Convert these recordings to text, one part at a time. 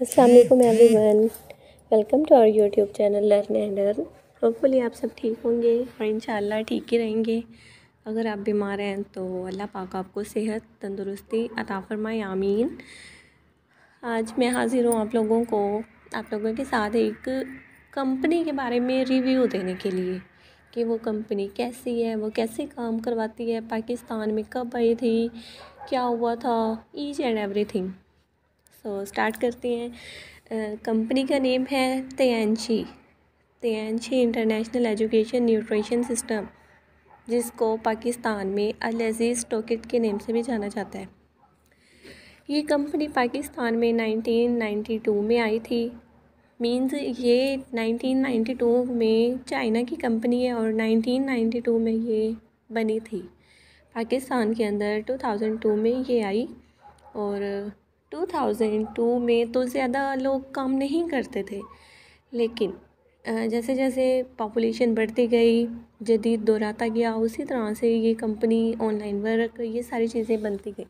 अस्सलाम वालेकुम everyone, welcome to our YouTube channel learn and earn. Hopefully आप सब ठीक होंगे और इंशाल्लाह ठीक ही रहेंगे। अगर आप बीमार हैं तो अल्लाह पाक आपको सेहत तंदुरुस्ती अता फरमाए, आमीन। आज मैं हाज़िर हूँ आप लोगों के साथ एक कंपनी के बारे में रिव्यू देने के लिए कि वो कंपनी कैसी है, वो कैसे काम करवाती है, पाकिस्तान में कब आई थी, क्या हुआ था, each and everything. So start करते हैं। कंपनी का नेम है तियांशी इंटरनेशनल एजुकेशन न्यूट्रिशन सिस्टम, जिसको पाकिस्तान में अल अज़ीज़ टोकेट के नेम से भी जाना जाता है। ये कंपनी पाकिस्तान में 1992 में आई थी। मींस ये 1992 में चाइना की कंपनी है और 1992 में ये बनी थी। पाकिस्तान के अंदर 2002 में ये आई और 2002 में तो ज़्यादा लोग काम नहीं करते थे, लेकिन जैसे जैसे पॉपुलेशन बढ़ती गई, जदीद दौर आता गया, उसी तरह से ये कंपनी ऑनलाइन वर्क ये सारी चीज़ें बनती गई।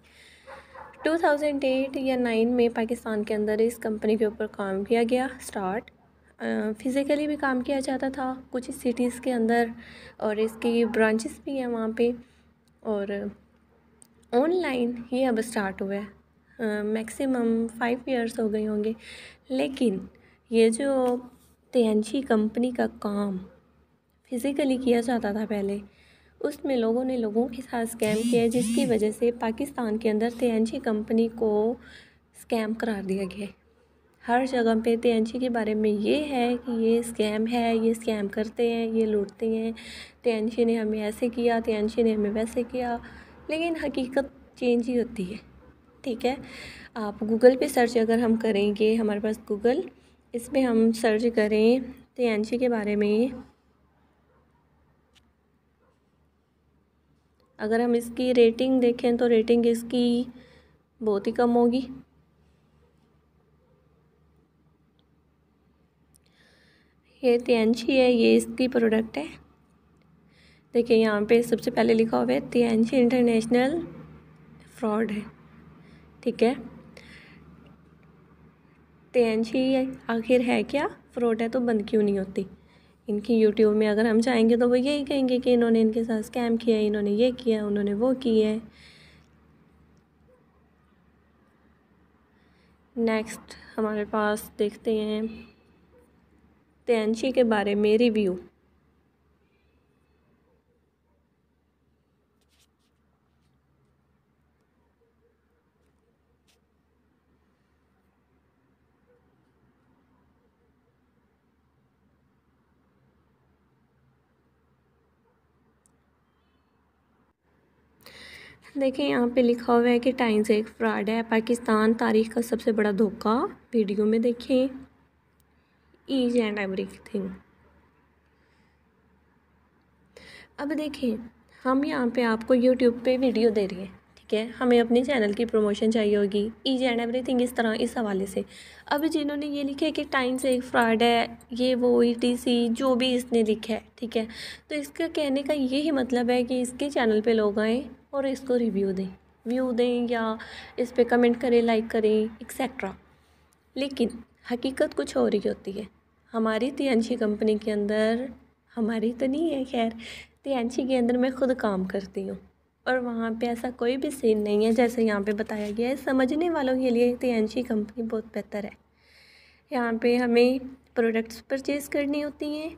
2008 या 9 में पाकिस्तान के अंदर इस कंपनी के ऊपर काम किया गया स्टार्ट। फ़िज़िकली भी काम किया जाता था कुछ सिटीज़ के अंदर और इसकी ब्रांचेस भी हैं वहाँ पे, और ऑनलाइन ये अब स्टार्ट हुआ है। मैक्सिमम 5 इयर्स हो गए होंगे। लेकिन ये जो तियांशी कंपनी का काम फ़िज़िकली किया जाता था पहले, उसमें लोगों ने लोगों के साथ स्कैम किया, जिसकी वजह से पाकिस्तान के अंदर तियांशी कंपनी को स्कैम करार दिया गया। हर जगह पे तियांशी के बारे में ये है कि ये स्कैम है, ये स्कैम करते हैं, ये लूटते हैं, तियांशी ने हमें ऐसे किया, तियांशी ने हमें वैसे किया। लेकिन हकीकत चेंज ही होती है, ठीक है। आप गूगल पे सर्च अगर हम करेंगे, हमारे पास गूगल, इसमें हम सर्च करें तियांशी के बारे में, अगर हम इसकी रेटिंग देखें तो रेटिंग इसकी बहुत ही कम होगी। ये तियांशी है, ये इसकी प्रोडक्ट है। देखिए यहाँ पे सबसे पहले लिखा हुआ है तियांशी इंटरनेशनल फ्रॉड है, ठीक है। तियांशी आखिर है क्या, फ्रॉड है तो बंद क्यों नहीं होती। इनकी यूट्यूब में अगर हम जाएंगे तो वो यही कहेंगे कि इन्होंने इनके साथ स्कैम किया है, इन्होंने ये किया, उन्होंने वो किया है। नेक्स्ट हमारे पास देखते हैं तियांशी के बारे में रिव्यू। देखिए यहाँ पे लिखा हुआ है कि टाइम्स एक फ्रॉड है, पाकिस्तान तारीख का सबसे बड़ा धोखा। वीडियो में देखें ईच एंड एवरीथिंग। अब देखें, हम यहाँ पे आपको यूट्यूब पे वीडियो दे रही हैं, ठीक है। हमें अपने चैनल की प्रमोशन चाहिए होगी, ईच एंड एवरीथिंग इस तरह, इस हवाले से। अब जिन्होंने ये लिखा है कि टाइम्स एक फ्रॉड है, ये वो ETC जो भी इसने लिखा है, ठीक है, तो इसका कहने का यही मतलब है कि इसके चैनल पे लोग आएँ और इसको व्यू दें या इस पर कमेंट करें, लाइक करें, एक्सेट्रा। लेकिन हकीकत कुछ और ही होती है। हमारी तियांशी कंपनी के अंदर, हमारी तो नहीं है खैर, तियांशी के अंदर मैं खुद काम करती हूँ और वहाँ पे ऐसा कोई भी सीन नहीं है जैसे यहाँ पे बताया गया है। समझने वालों के लिए तियांशी कंपनी बहुत बेहतर है। यहाँ पे हमें प्रोडक्ट्स परचेज़ करनी होती हैं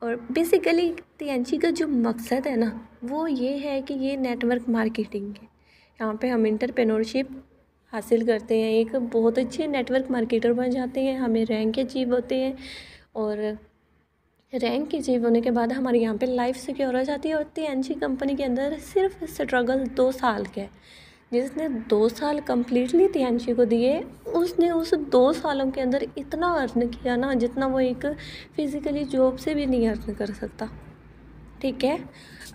और बेसिकली तियांशी का जो मकसद है ना, वो ये है कि ये नेटवर्क मार्केटिंग है। यहाँ पे हम एंटरप्रेन्योरशिप हासिल करते हैं, एक बहुत अच्छे नेटवर्क मार्केटर बन जाते हैं, हमें रैंक अचीव होते हैं और रैंक अचीव होने के बाद हमारे यहाँ पे लाइफ सिक्योर हो जाती है। और तियांशी कंपनी के अंदर सिर्फ स्ट्रगल 2 साल का है। जिसने 2 साल कम्प्लीटली तियांशी को दिए, उसने उस 2 सालों के अंदर इतना अर्न किया ना, जितना वो एक फ़िज़िकली जॉब से भी नहीं अर्न कर सकता, ठीक है।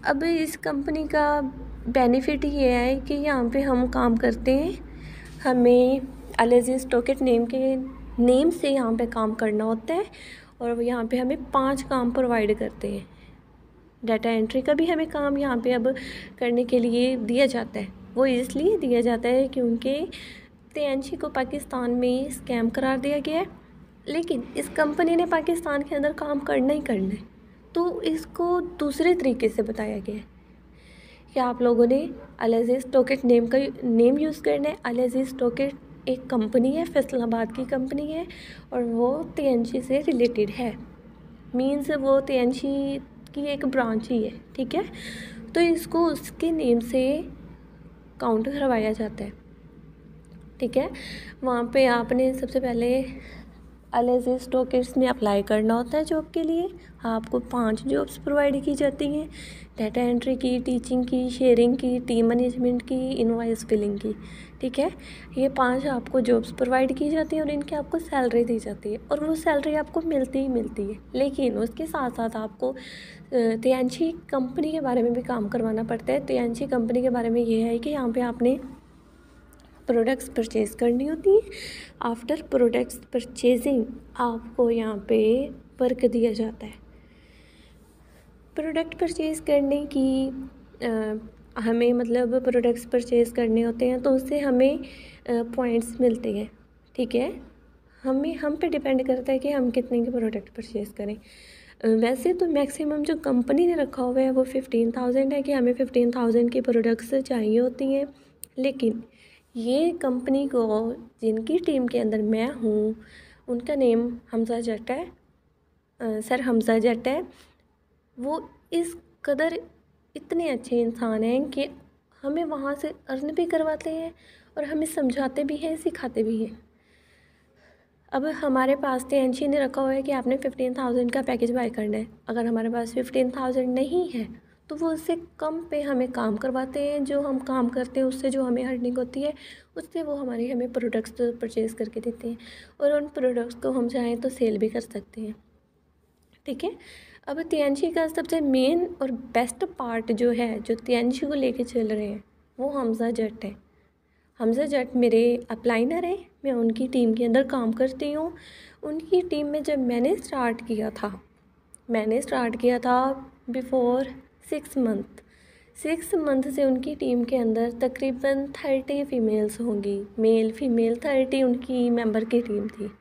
अब इस कंपनी का बेनिफिट ये है कि यहाँ पे हम काम करते हैं, हमें अल अज़ीज़ टोकेट नेम से यहाँ पे काम करना होता है और यहाँ पे हमें 5 काम प्रोवाइड करते हैं। डाटा एंट्री का भी हमें काम यहाँ पे अब करने के लिए दिया जाता है। वो इसलिए दिया जाता है क्योंकि तियांशी को पाकिस्तान में स्कैम करार दिया गया है, लेकिन इस कंपनी ने पाकिस्तान के अंदर काम करना ही करना है, तो इसको दूसरे तरीके से बताया गया है कि आप लोगों ने अल अज़ीज़ टोकेट नेम यूज़ करना है। अल अज़ीज़ टोकेट एक कंपनी है, फैसलाबाद की कंपनी है, और वो तियांशी से रिलेटेड है, मीन्स वो तियांशी की एक ब्रांच ही है, ठीक है। तो इसको उसके नेम से काउंट करवाया जाता है, ठीक है। वहाँ पे आपने सबसे पहले अल अज़ीज़ टोकेट्स में अप्लाई करना होता है जॉब के लिए। आपको 5 जॉब्स प्रोवाइड की जाती हैं, डाटा एंट्री की, टीचिंग की, शेयरिंग की, टीम मैनेजमेंट की, इनवॉइस फिलिंग की, ठीक है। ये 5 आपको जॉब्स प्रोवाइड की जाती हैं और इनकी आपको सैलरी दी जाती है, और वो सैलरी आपको मिलती ही मिलती है। लेकिन उसके साथ साथ आपको तियांशी कंपनी के बारे में भी काम करवाना पड़ता है। तियांशी कंपनी के बारे में ये है कि यहाँ पे आपने प्रोडक्ट्स परचेज़ करनी होती है। आफ्टर प्रोडक्ट्स परचेजिंग आपको यहाँ पे वर्क दिया जाता है। प्रोडक्ट परचेज़ करने की हमें मतलब प्रोडक्ट्स परचेज़ करने होते हैं, तो उससे हमें पॉइंट्स मिलते हैं, ठीक है। हम पे डिपेंड करता है कि हम कितने के प्रोडक्ट परचेज़ करें। वैसे तो मैक्सिमम जो कंपनी ने रखा हुआ है वो 15,000 है कि हमें 15,000 की प्रोडक्ट्स चाहिए होती हैं। लेकिन ये कंपनी को, जिनकी टीम के अंदर मैं हूँ, उनका नेम हमज़ा जट है, सर हमज़ा जट है। वो इस कदर इतने अच्छे इंसान हैं कि हमें वहाँ से अर्न भी करवाते हैं और हमें समझाते भी हैं, सिखाते भी हैं। अब हमारे पास तियांशी ने रखा हुआ है कि आपने 15,000 का पैकेज बाय करना है। अगर हमारे पास 15,000 नहीं है तो वो उससे कम पे हमें काम करवाते हैं। जो हम काम करते हैं उससे जो हमें अर्निंग होती है उससे वो हमें प्रोडक्ट्स परचेज़ करके देते हैं, और उन प्रोडक्ट्स को हम चाहें तो सेल भी कर सकते हैं, ठीक है। अब तियांशी का सबसे मेन और बेस्ट पार्ट जो है, जो तियांशी को लेके चल रहे हैं, वो हमज़ा जट है। हमज़ा जट मेरे अपलाइनर हैं, मैं उनकी टीम के अंदर काम करती हूँ। उनकी टीम में जब मैंने स्टार्ट किया था बिफोर 6 मंथ से उनकी टीम के अंदर तकरीबन 30 फीमेल्स होंगी, मेल फीमेल 30 उनकी मेंबर की टीम थी।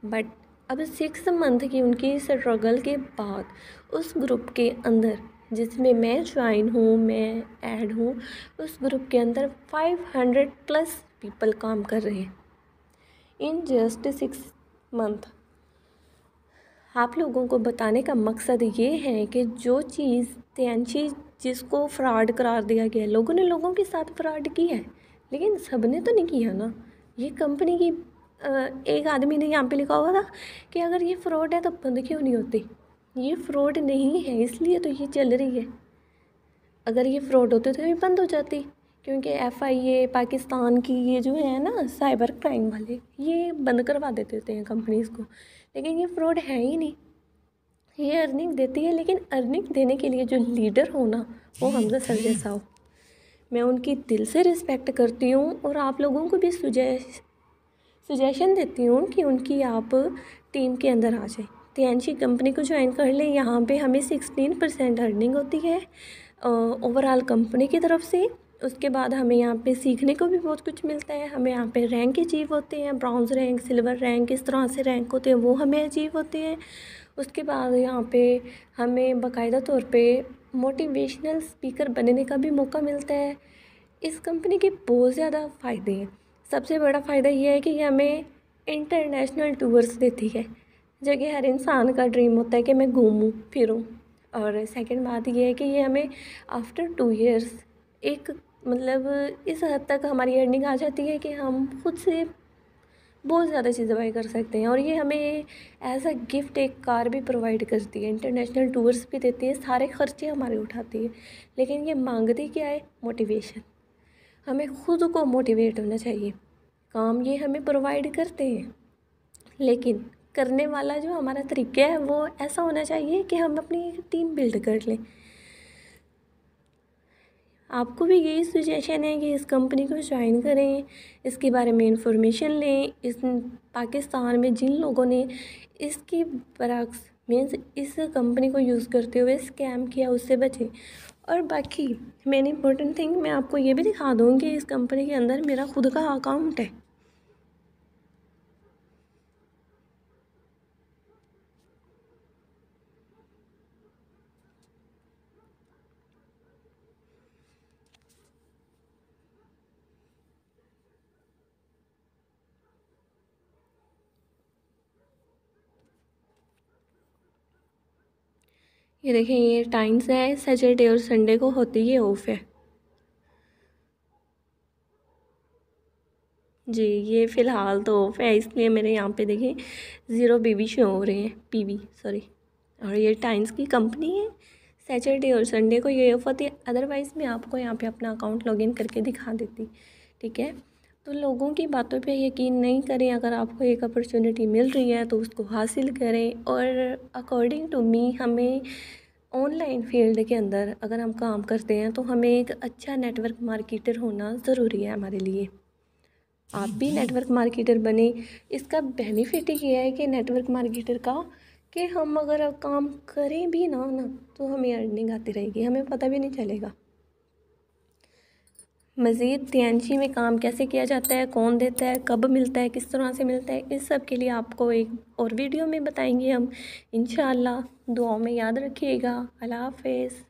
बट अब 6 मंथ की उनकी स्ट्रगल के बाद उस ग्रुप के अंदर, जिसमें मैं ज्वाइन हूँ, मैं ऐड हूँ, उस ग्रुप के अंदर 500+ पीपल काम कर रहे हैं इन जस्ट 6 मंथ। आप लोगों को बताने का मकसद ये है कि जो चीज़ तियांशी, जिसको फ्रॉड करार दिया गया, लोगों ने लोगों के साथ फ्रॉड किया है, लेकिन सब ने तो नहीं किया ना। ये कंपनी की एक आदमी ने यहाँ पे लिखा हुआ था कि अगर ये फ्रॉड है तो बंद क्यों नहीं होती। ये फ्रॉड नहीं है, इसलिए तो ये चल रही है। अगर ये फ्रॉड होते तो ये बंद हो जाती, क्योंकि FIA पाकिस्तान की ये जो है ना साइबर क्राइम वाले, ये बंद करवा देते हैं कंपनीज़ को। लेकिन ये फ्रॉड है ही नहीं, ये अर्निंग देती है। लेकिन अर्निंग देने के लिए जो लीडर हो ना, वो हमज़ा सर जैसा हो। मैं उनकी दिल से रिस्पेक्ट करती हूँ और आप लोगों को भी सजेशन देती हूँ कि उनकी आप टीम के अंदर आ जाए, तियांशी कंपनी को ज्वाइन कर लें। यहाँ पे हमें 16% अर्निंग होती है ओवरऑल कंपनी की तरफ से। उसके बाद हमें यहाँ पे सीखने को भी बहुत कुछ मिलता है। हमें यहाँ पे रैंक अचीव होते हैं, ब्राउन्ज रैंक, सिल्वर रैंक, इस तरह से रैंक होते हैं, वो हमें अचीव होते हैं। उसके बाद यहाँ पे हमें बाकायदा तौर पे मोटिवेशनल स्पीकर बनने का भी मौका मिलता है। इस कंपनी के बहुत ज़्यादा फ़ायदे हैं। सबसे बड़ा फ़ायदा ये है कि ये हमें इंटरनेशनल टूर्स देती है, जो कि हर इंसान का ड्रीम होता है कि मैं घूमूं फिरूं। और सेकंड बात ये है कि ये हमें आफ्टर 2 इयर्स एक मतलब इस हद तक हमारी अर्निंग आ जाती है कि हम खुद से बहुत ज़्यादा चीज़ें बाय कर सकते हैं। और ये हमें एज अ गिफ्ट एक कार भी प्रोवाइड करती है, इंटरनेशनल टूर्स भी देती है, सारे खर्चे हमारे उठाती है। लेकिन ये मांगती क्या है? मोटिवेशन। हमें खुद को मोटिवेट होना चाहिए। काम ये हमें प्रोवाइड करते हैं, लेकिन करने वाला जो हमारा तरीका है वो ऐसा होना चाहिए कि हम अपनी एक टीम बिल्ड कर लें। आपको भी यही सजेशन है कि इस कंपनी को ज्वाइन करें, इसके बारे में इंफॉर्मेशन लें। इस पाकिस्तान में जिन लोगों ने इसकी बरक्स मीन्स इस कंपनी को यूज़ करते हुए स्कैम किया, उससे बचें। और बाकी मेन इम्पोर्टेंट थिंग मैं आपको ये भी दिखा दूँ कि इस कंपनी के अंदर मेरा खुद का अकाउंट है। ये देखें, ये टाइम्स है, सैटरडे और संडे को होती है ऑफ है जी। ये फ़िलहाल तो ऑफ है, इसलिए मेरे यहाँ पे देखें 0 बीबी शो हो रहे हैं, पीवी सॉरी। और ये टाइम्स की कंपनी है, सैटरडे और संडे को ये ऑफ होती है। अदरवाइज़ मैं आपको यहाँ पे अपना अकाउंट लॉगिन करके दिखा देती, ठीक है। तो लोगों की बातों पे यकीन नहीं करें, अगर आपको एक अपॉर्चुनिटी मिल रही है तो उसको हासिल करें। और अकॉर्डिंग टू मी, हमें ऑनलाइन फील्ड के अंदर अगर हम काम करते हैं तो हमें एक अच्छा नेटवर्क मार्केटर होना ज़रूरी है हमारे लिए। आप भी नेटवर्क मार्केटर बने। इसका बेनिफिट ये है कि नेटवर्क मार्केटर का कि हम अगर काम करें भी ना तो हमें अर्निंग आती रहेगी, हमें पता भी नहीं चलेगा। मज़ीद टीएनजी में काम कैसे किया जाता है, कौन देता है, कब मिलता है, किस तरह से मिलता है, इस सब के लिए आपको एक और वीडियो में बताएंगे हम इंशाअल्लाह। दुआओं में याद रखिएगा। अल्लाह हाफ़िज़।